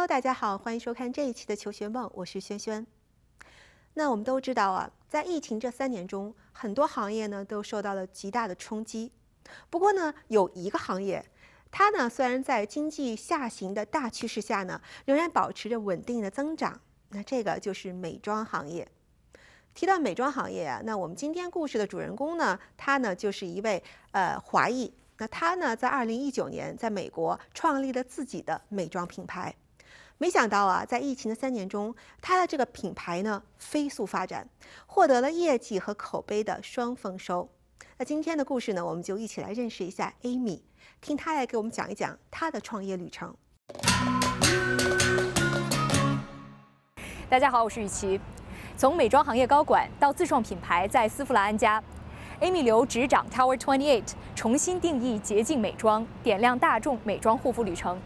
Hello， 大家好，欢迎收看这一期的求学梦，我是萱萱。那我们都知道啊，在疫情这3年中，很多行业呢都受到了极大的冲击。不过呢，有一个行业，它呢虽然在经济下行的大趋势下呢，仍然保持着稳定的增长。那这个就是美妆行业。提到美妆行业啊，那我们今天故事的主人公呢，他呢就是一位华裔。那他呢在2019年在美国创立了自己的美妆品牌。没想到啊，在疫情的3年中，他的这个品牌呢飞速发展，获得了业绩和口碑的双丰收。那今天的故事呢，我们就一起来认识一下 Amy， 听她来给我们讲一讲她的创业旅程。大家好，我是Yuqi。从美妆行业高管到自创品牌，在丝芙兰安家，Amy Liu执掌 Tower28， 重新定义洁净美妆，点亮大众美妆护肤旅程。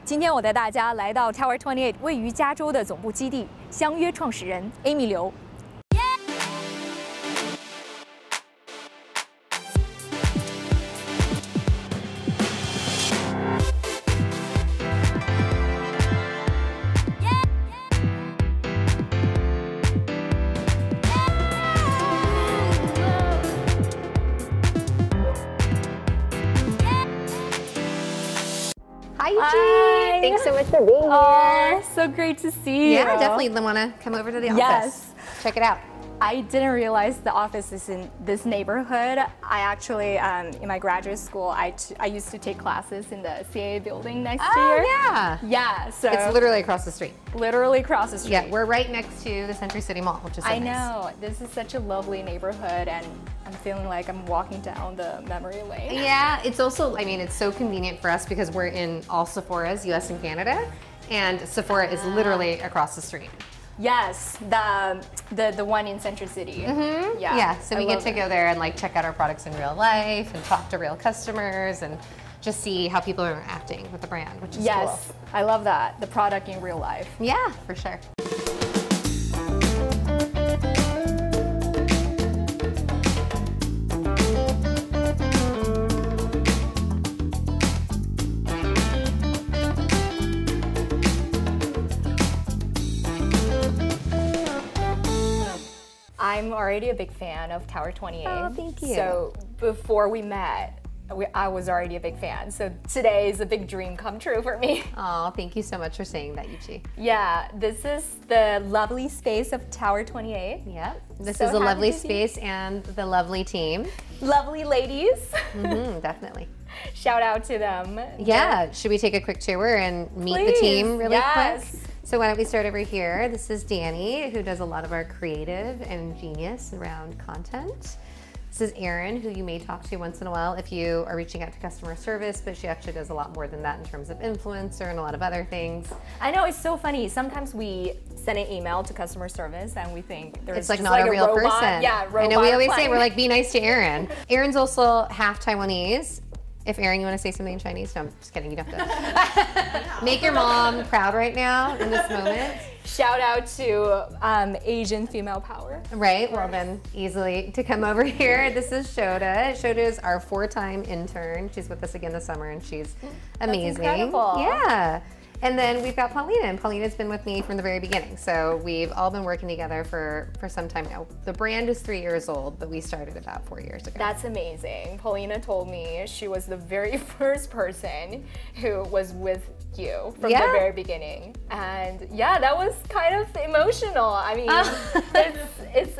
今天我带大家来到 Tower28 位于加州的总部基地，相约创始人 Amy Liu。Hi, Yuqi. Thanks so much for being here. So great to see you. Yeah, definitely want to come over to the office. Yes. Check it out. I didn't realize the office is in this neighborhood. I actually, in my graduate school, I used to take classes in the CA building next year. Yeah. Yeah, so. It's literally across the street. Literally across the street. Yeah, we're right next to the Century City Mall, which is so I nice. know. This is such a lovely neighborhood, and I'm feeling like I'm walking down the memory lane. Yeah, it's also, I mean, it's so convenient for us because we're in all Sephora's, US and Canada, and Sephora is literally across the street. Yes, the one in Century City. Mm-hmm. Yeah, so we get to go there and like check out our products in real life and talk to real customers and just see how people are interacting with the brand, which is cool. I love that, the product in real life. Yeah, for sure. I'm already a big fan of Tower28. Oh, thank you. So before we met, I was already a big fan. So today is a big dream come true for me. Oh, thank you so much for saying that, Yuqi. Yeah, this is the lovely space of Tower28. Yep. This is a lovely space and the lovely team. Lovely ladies. Definitely. Shout out to them. Yeah, should we take a quick tour and meet the team really quick? So why don't we start over here? This is Danny, who does a lot of our creative and genius around content. This is Erin, who you may talk to once in a while if you are reaching out to customer service, but she actually does a lot more than that in terms of influencer and a lot of other things. I know, it's so funny. Sometimes we send an email to customer service and we think there's it's like just not like a real robot, person. Yeah, robot. I know we always say, we're like, be nice to Erin. Erin's also half Taiwanese. If Erin, you want to say something in Chinese? No, I'm just kidding, you don't have to. Make your mom proud right now in this moment. Shout out to Asian female power. Right, well then, easily to come over here. This is Shoda. Shoda is our 4-time intern. She's with us again this summer and she's amazing. That's incredible. Yeah. And then we've got Paulina, and Paulina's been with me from the very beginning. So we've all been working together for some time now. The brand is 3 years old, but we started about 4 years ago. That's amazing. Paulina told me she was the very first person who was with you from the very beginning. And yeah, that was kind of emotional. I mean,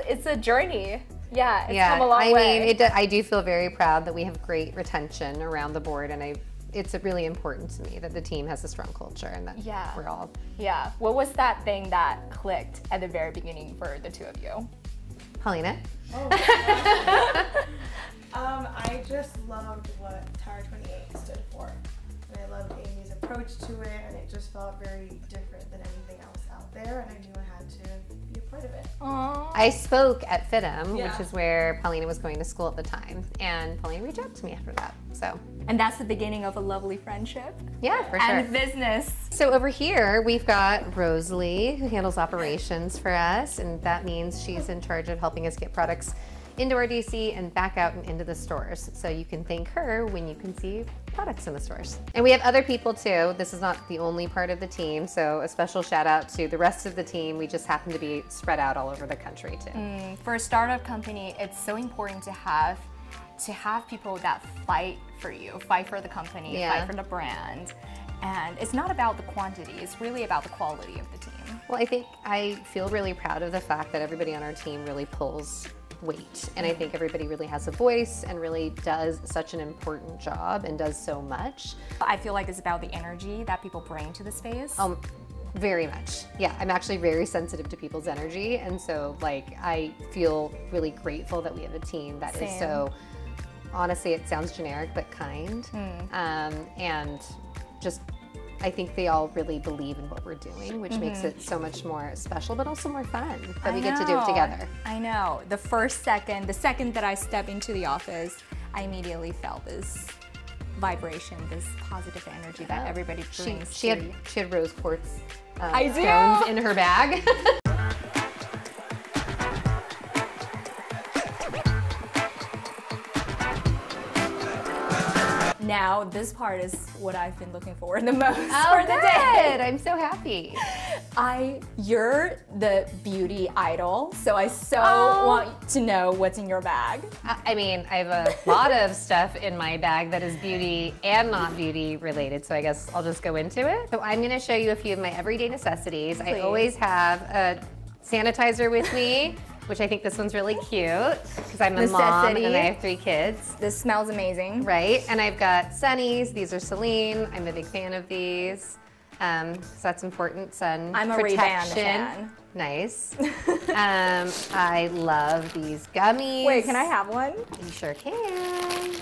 it's a journey. Yeah, it's come a long way. I do feel very proud that we have great retention around the board, and it's really important to me that the team has a strong culture and that we're all. Yeah. What was that thing that clicked at the very beginning for the two of you? Paulina? I just loved what Tower28 stood for. And I loved Amy's approach to it, and it just felt very different than anything else out there, and I knew I had to be a part of it. Aww. I spoke at FITM, which is where Paulina was going to school at the time, and Paulina reached out to me after that. So. And that's the beginning of a lovely friendship. Yeah, for sure. And business. So over here, we've got Rosalie, who handles operations for us, and that means she's in charge of helping us get products into our DC and back out and into the stores. So you can thank her when you can see products in the stores. And we have other people too. This is not the only part of the team. So a special shout out to the rest of the team. We just happen to be spread out all over the country too. For a startup company, it's so important to have people that fight for you, fight for the company, fight for the brand. And it's not about the quantity, it's really about the quality of the team. Well, I feel really proud of the fact that everybody on our team really pulls weight. And I think everybody really has a voice and really does such an important job and does so much. I feel like it's about the energy that people bring to the space. Very much. Yeah, I'm actually very sensitive to people's energy. And so like, I feel really grateful that we have a team that is so, honestly, it sounds generic, but kind. And just, I think they all really believe in what we're doing, which makes it so much more special, but also more fun that we get to do it together. I know. The second that I stepped into the office, I immediately felt this vibration, this positive energy that everybody brings. She had rose quartz stones in her bag. Now, this part is what I've been looking forward the most for the day. I'm so happy. You're the beauty idol, so I want to know what's in your bag. I mean, I have a lot of stuff in my bag that is beauty and not beauty related, so I guess I'll just go into it. So I'm gonna show you a few of my everyday necessities. Please. I always have a sanitizer with me, which I think this one's really cute because I'm a mom and I have 3 kids. This smells amazing. Right, and I've got Sunnies. These are Celine. I'm a big fan of these. So that's important, sun I'm protection. a Ray-Ban fan. Nice. I love these gummies. Wait, can I have one? You sure can.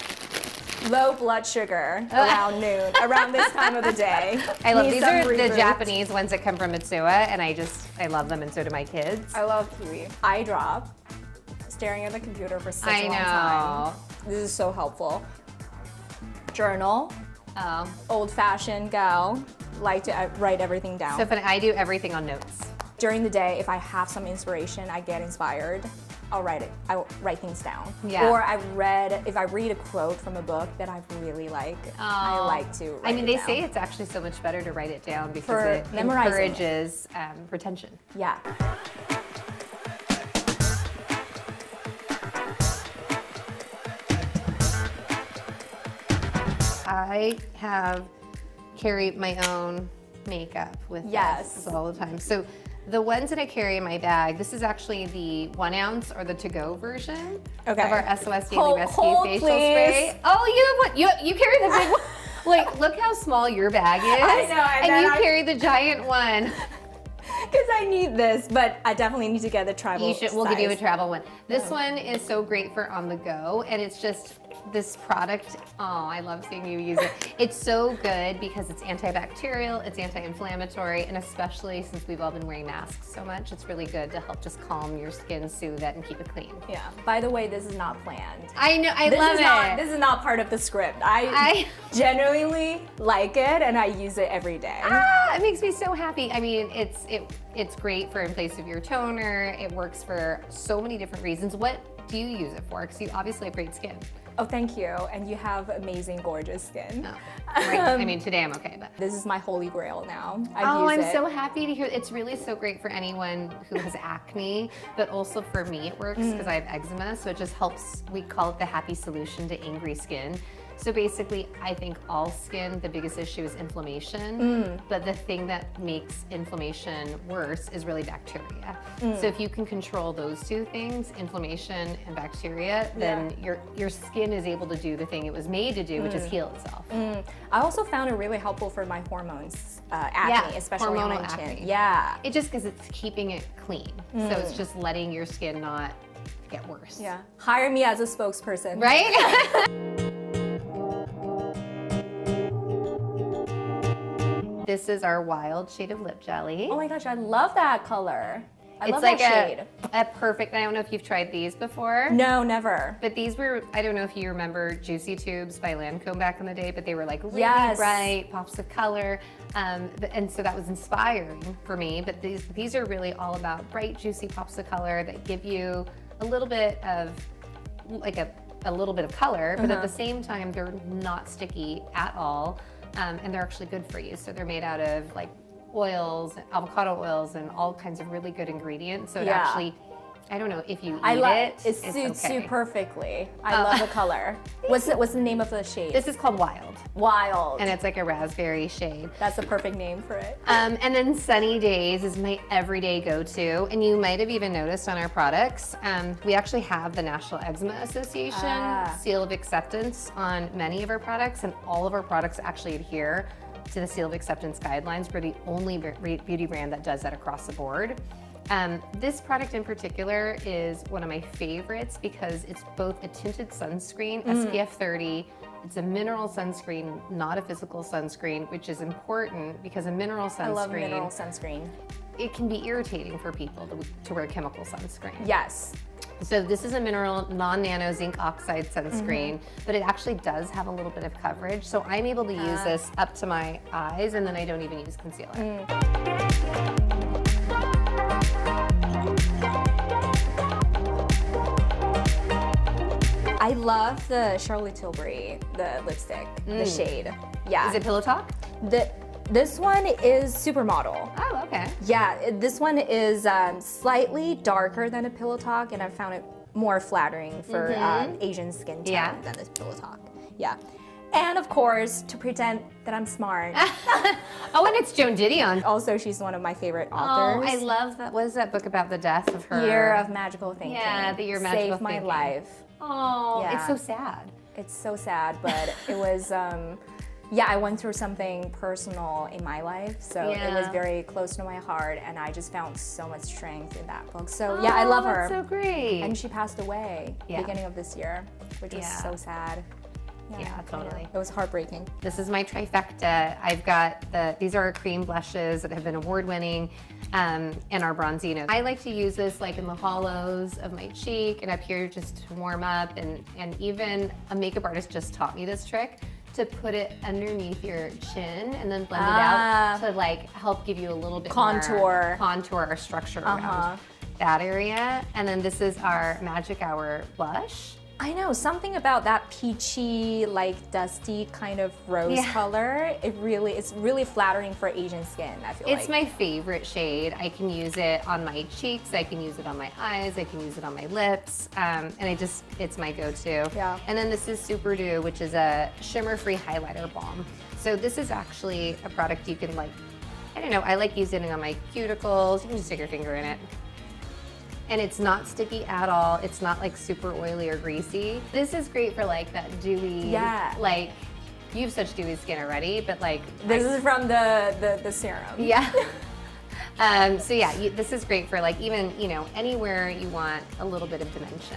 Low blood sugar around noon, around this time of the day. I love these are the Japanese ones that come from Mitsuya, and I love them, and so do my kids. I love kiwi. Eye drop. Staring at the computer for such a long time. This is so helpful. Journal. Old-fashioned gal. Like to write everything down. So funny. I do everything on notes. During the day, if I have some inspiration, I get inspired. I'll write it. I'll write things down. Yeah. Or if I read a quote from a book that I really like, I like to write it down. I mean, they say it's actually so much better to write it down because it encourages retention. Yeah. I carry my own makeup with us all the time. So the ones that I carry in my bag, this is actually the 1 ounce or the to-go version of our SOS Daily Rescue facial spray. Oh, you have one. You carry the big one. Like, look how small your bag is. I know. And you carry the giant one. Because I need this, but I definitely need to get the travel size. We'll give you a travel one. This one is so great for on the go, and it's just this product. Oh, I love seeing you use it. It's so good because it's antibacterial, it's anti-inflammatory, and especially since we've all been wearing masks so much, it's really good to help just calm your skin, soothe it, and keep it clean. Yeah. By the way, this is not planned. I know. I love it. This is not part of the script. I genuinely like it, and I use it every day. It makes me so happy. I mean, it's great for in place of your toner. It works for so many different reasons. What do you use it for? Because you obviously have great skin. Oh, thank you. And you have amazing, gorgeous skin. Oh, right. I mean, today I'm okay, but. This is my holy grail now. I'm so happy to hear. It's really so great for anyone who has acne, but also for me it works because I have eczema, so it just helps. We call it the happy solution to angry skin. So basically, I think all skin, the biggest issue is inflammation, but the thing that makes inflammation worse is really bacteria. So if you can control those 2 things, inflammation and bacteria, then your skin is able to do the thing it was made to do, which is heal itself. I also found it really helpful for my hormones, acne, especially on my chin. Yeah. It just because it's keeping it clean. So it's just letting your skin not get worse. Yeah. Hire me as a spokesperson. Right? This is our wild shade of lip jelly. Oh my gosh, I love that color. I love like that shade. a perfect, I don't know if you've tried these before. No, never. But these were, I don't know if you remember Juicy Tubes by Lancome back in the day, but they were like really bright, pops of color. And so that was inspiring for me. But these are really all about bright, juicy pops of color that give you a little bit of like a little bit of color, but at the same time, they're not sticky at all, and they're actually good for you. So they're made out of like oils, avocado oils, and all kinds of really good ingredients. So it actually, I don't know if you eat it. It suits you perfectly. I love the color. What's the name of the shade? This is called Wild. Wild. And it's like a raspberry shade. That's a perfect name for it. And then Sunny Days is my everyday go-to. And you might have even noticed on our products, we actually have the National Eczema Association seal of acceptance on many of our products, and all of our products actually adhere to the seal of acceptance guidelines. We're the only beauty brand that does that across the board. This product in particular is one of my favorites because it's both a tinted sunscreen, SPF 30. It's a mineral sunscreen, not a physical sunscreen, which is important because a mineral sunscreen. I love mineral sunscreen. It can be irritating for people to wear chemical sunscreen. Yes. So this is a mineral non-nano zinc oxide sunscreen, but it actually does have a little bit of coverage. So I'm able to use this up to my eyes, and then I don't even use concealer. I love the Charlotte Tilbury, the lipstick, the shade. Yeah. Is it Pillow Talk? This one is Supermodel. Oh, okay. Yeah, this one is slightly darker than a Pillow Talk, and I found it more flattering for Asian skin tone than this Pillow Talk. Yeah. And of course, to pretend that I'm smart. Oh, and it's Joan Didion. Also, she's one of my favorite authors. Oh, I love that. What is that book about the death of her? Year of Magical Thinking. Yeah, the Year of Magical Saved my Thinking. life. Oh, Yeah. it's so sad. It's so sad, but it was, yeah, I went through something personal in my life, so it was very close to my heart, and I just found so much strength in that book. So yeah, I love her. That's so great. And she passed away beginning of this year, which was so sad. Yeah, totally. It was heartbreaking. This is my trifecta. I've got these are our cream blushes that have been award-winning, and our Bronzino. I like to use this like in the hollows of my cheek and up here just to warm up, and even a makeup artist just taught me this trick, to put it underneath your chin and then blend it out to like help give you a little bit more contour or structure around that area. And then this is our Magic Hour blush. I know, something about that peachy, like dusty kind of rose color. It's really flattering for Asian skin, I feel like. It's my favorite shade. I can use it on my cheeks, I can use it on my eyes, I can use it on my lips, and it's my go-to. Yeah. And then this is Super Dew, which is a shimmer-free highlighter balm. So this is actually a product you can like, I don't know, I like using it on my cuticles. You can just stick your finger in it. And it's not sticky at all. It's not like super oily or greasy. This is great for like that dewy, like you have such dewy skin already, but like. This is from the serum. Yeah. So yeah, this is great for like even, you know, anywhere you want a little bit of dimension.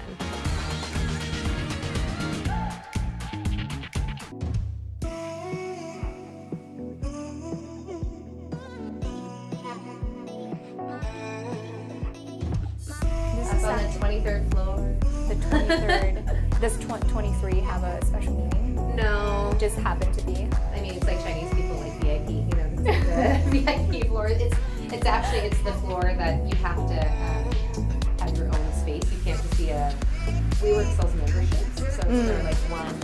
On the 23rd floor. The 23rd. Does 23 have a special meaning? No. Just happened to be. I mean, it's like Chinese people like VIP, you know, it's like the VIP floor. It's actually, it's the floor that you have to have your own space. You can't just be WeWork sells memberships, so it's for like one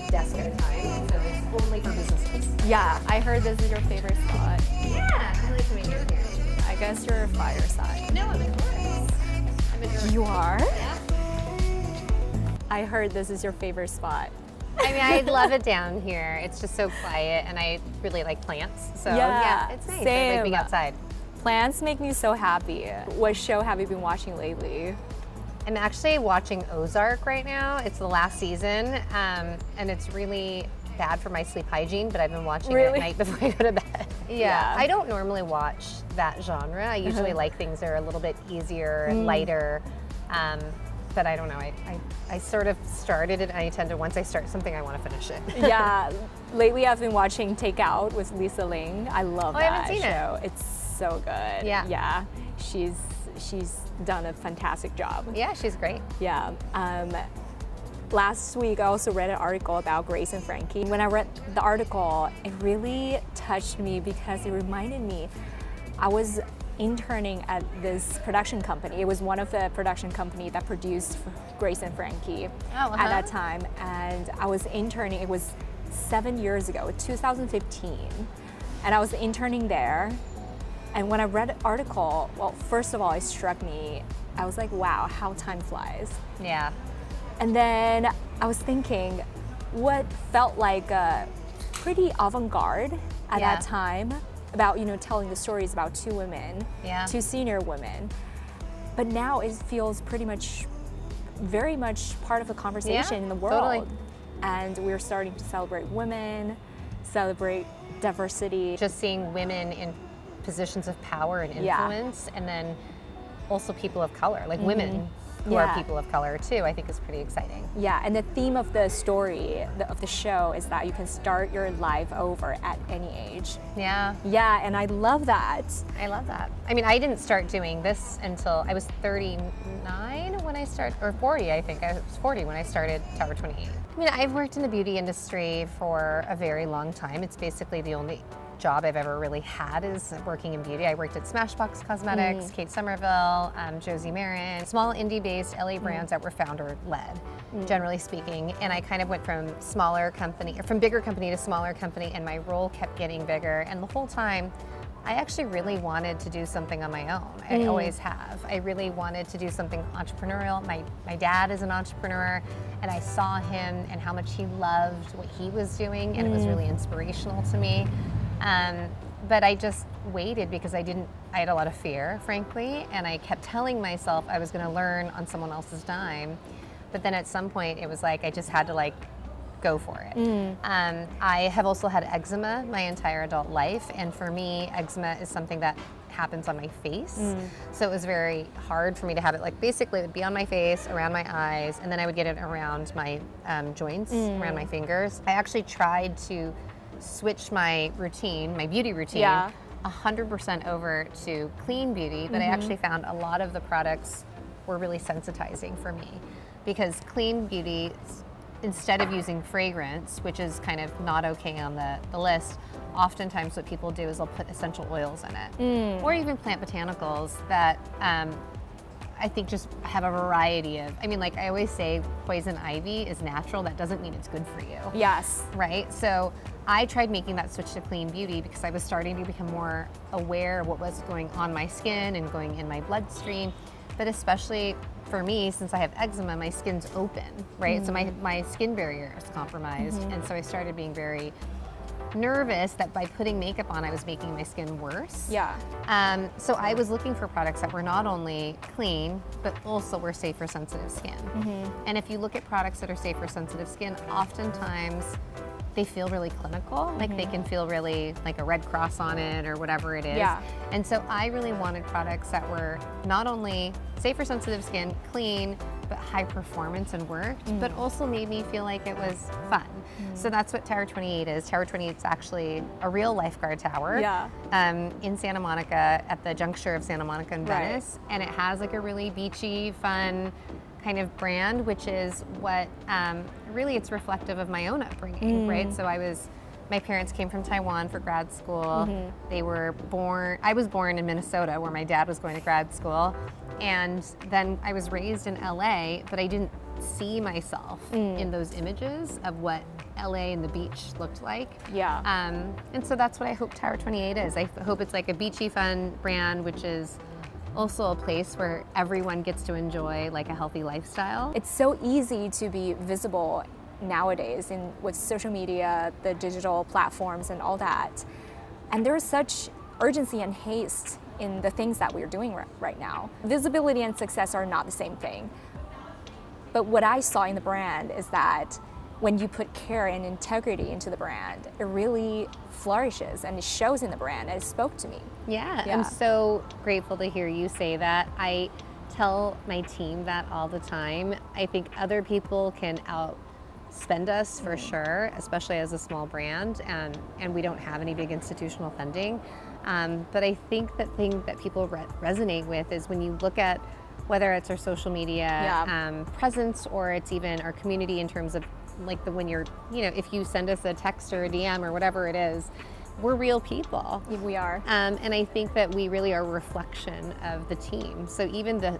desk at a time. So it's only for businesses. Yeah, I heard this is your favorite spot. Yeah, I like to make it here. I guess you're a fireside. No, I'm in Florence. You are? Yeah. I heard this is your favorite spot. I mean, I love it down here. It's just so quiet, and I really like plants. So yeah, it's nice. I like being outside. Plants make me so happy. What show have you been watching lately? I'm actually watching Ozark right now. It's the last season, and it's really bad for my sleep hygiene, but I've been watching it at night before I go to bed. Yeah. I don't normally watch that genre. I usually like things that are a little bit easier and lighter. But I don't know, I sort of started it, and I tend to, once I start something, I want to finish it. Yeah, lately I've been watching Take Out with Lisa Liang. I love that I haven't seen show. it. It's so good. Yeah. Yeah, she's done a fantastic job. Yeah, she's great. Yeah. Last week I also read an article about Grace and Frankie. When I read the article, it really touched me because it reminded me, I was interning at this production company. It was one of the production company that produced Grace and Frankie at that time. And I was interning, it was 7 years ago, 2015. And I was interning there. And when I read the article, well, first of all, it struck me. I was like, wow, how time flies. Yeah. And then I was thinking what felt like a pretty avant-garde at that time about, you know, telling the stories about two women, two senior women. But now it feels pretty much, very much part of the conversation in the world. Totally. And we're starting to celebrate women, celebrate diversity. Just seeing women in positions of power and influence, and then also people of color, like women who are people of color too, I think is pretty exciting. Yeah, and the theme of the story, of the show, is that you can start your life over at any age. Yeah. Yeah, and I love that. I love that. I mean, I didn't start doing this until I was 39 when I started, or 40, I think. I was 40 when I started Tower 28. I mean, I've worked in the beauty industry for a very long time. It's basically the only job I've ever really had is working in beauty. I worked at Smashbox Cosmetics, Kate Somerville, Josie Marin, small indie-based LA brands that were founder-led, generally speaking. And I kind of went from bigger company to smaller company, and my role kept getting bigger. And the whole time, I actually really wanted to do something on my own. I always have. I really wanted to do something entrepreneurial. My dad is an entrepreneur, and I saw him and how much he loved what he was doing, and it was really inspirational to me. But I just waited because I had a lot of fear, frankly, and I kept telling myself I was going to learn on someone else's dime. But then at some point it was like I just had to like go for it. I have also had eczema my entire adult life, and for me, eczema is something that happens on my face. So it was very hard for me to have it, like basically it would be on my face, around my eyes, and then I would get it around my joints, around my fingers. I actually tried to switch my routine, my beauty routine, 100% over to clean beauty, but I actually found a lot of the products were really sensitizing for me, because clean beauty, instead of using fragrance, which is kind of not okay on the list, oftentimes what people do is they'll put essential oils in it, or even plant botanicals that I think just have a variety of, I mean, like I always say, poison ivy is natural. That doesn't mean it's good for you. Yes. Right? So I tried making that switch to clean beauty because I was starting to become more aware of what was going on my skin and going in my bloodstream. But especially for me, since I have eczema, my skin's open, right? So my skin barrier is compromised. And so I started being very nervous that by putting makeup on, I was making my skin worse. Yeah. So I was looking for products that were not only clean, but also were safe for sensitive skin. And if you look at products that are safe for sensitive skin, oftentimes they feel really clinical, like they can feel really like a red cross on it or whatever it is. Yeah. And so I really wanted products that were not only safe for sensitive skin, clean, but high performance and worked, but also made me feel like it was fun. So that's what Tower 28 is. Tower 28 is actually a real lifeguard tower in Santa Monica, at the juncture of Santa Monica and Venice. And it has like a really beachy, fun kind of brand, which is what really it's reflective of my own upbringing, right? So my parents came from Taiwan for grad school. They were I was born in Minnesota where my dad was going to grad school. And then I was raised in LA, but I didn't see myself in those images of what LA and the beach looked like. Yeah. And so that's what I hope Tower 28 is. I hope it's like a beachy, fun brand, which is also a place where everyone gets to enjoy like a healthy lifestyle. It's so easy to be visible nowadays with social media, the digital platforms and all that. And there's such urgency and haste in the things that we're doing right now. Visibility and success are not the same thing. But what I saw in the brand is that when you put care and integrity into the brand, it really flourishes and it shows in the brand, and it spoke to me. Yeah, I'm so grateful to hear you say that. I tell my team that all the time. I think other people can outspend us for sure, especially as a small brand, and we don't have any big institutional funding. But I think the thing that people resonate with is when you look at whether it's our social media presence, or it's even our community in terms of like when you're, if you send us a text or a DM or whatever it is, we're real people. We are. And I think that we really are a reflection of the team. So even the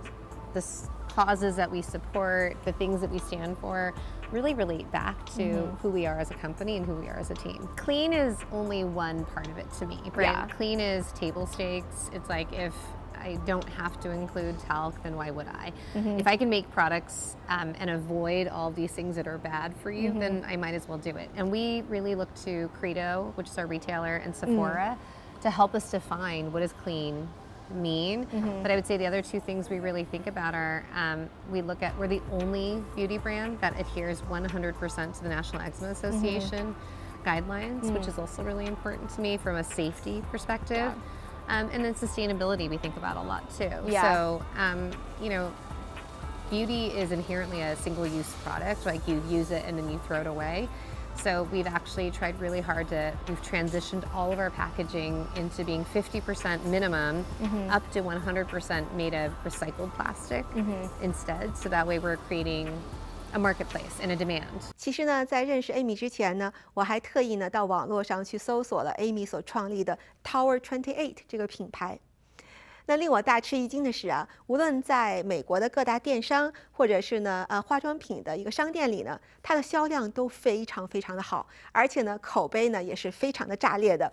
causes that we support, the things that we stand for, really relate back to who we are as a company and who we are as a team. Clean is only one part of it to me, right? Yeah. Clean is table stakes. It's like, if I don't have to include talc, then why would I? If I can make products and avoid all these things that are bad for you, then I might as well do it. And we really look to Credo, which is our retailer, and Sephora to help us define what does clean mean. But I would say the other two things we really think about are, we're the only beauty brand that adheres 100% to the National Eczema Association guidelines, which is also really important to me from a safety perspective. And then sustainability we think about a lot too. So, you know, beauty is inherently a single-use product, like you use it and then you throw it away. So we've actually tried really hard we've transitioned all of our packaging into being 50% minimum, up to 100% made of recycled plastic instead. So that way we're creating a marketplace and a demand. 其实呢，在认识 Amy 之前呢，我还特意呢到网络上去搜索了 Amy 所创立的 Tower 28这个品牌。那令我大吃一惊的是啊，无论在美国的各大电商，或者是呢化妆品的一个商店里呢，它的销量都非常非常的好，而且呢口碑呢也是非常的炸裂的。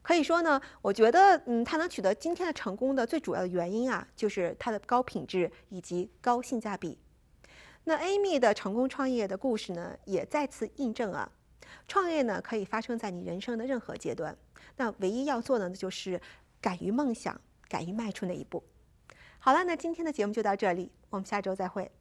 可以说呢，我觉得它能取得今天的成功的最主要的原因啊，就是它的高品质以及高性价比。那 Amy 的成功创业的故事呢，也再次印证啊，创业呢可以发生在你人生的任何阶段，那唯一要做的呢就是敢于梦想，敢于迈出那一步。好了，那今天的节目就到这里，我们下周再会。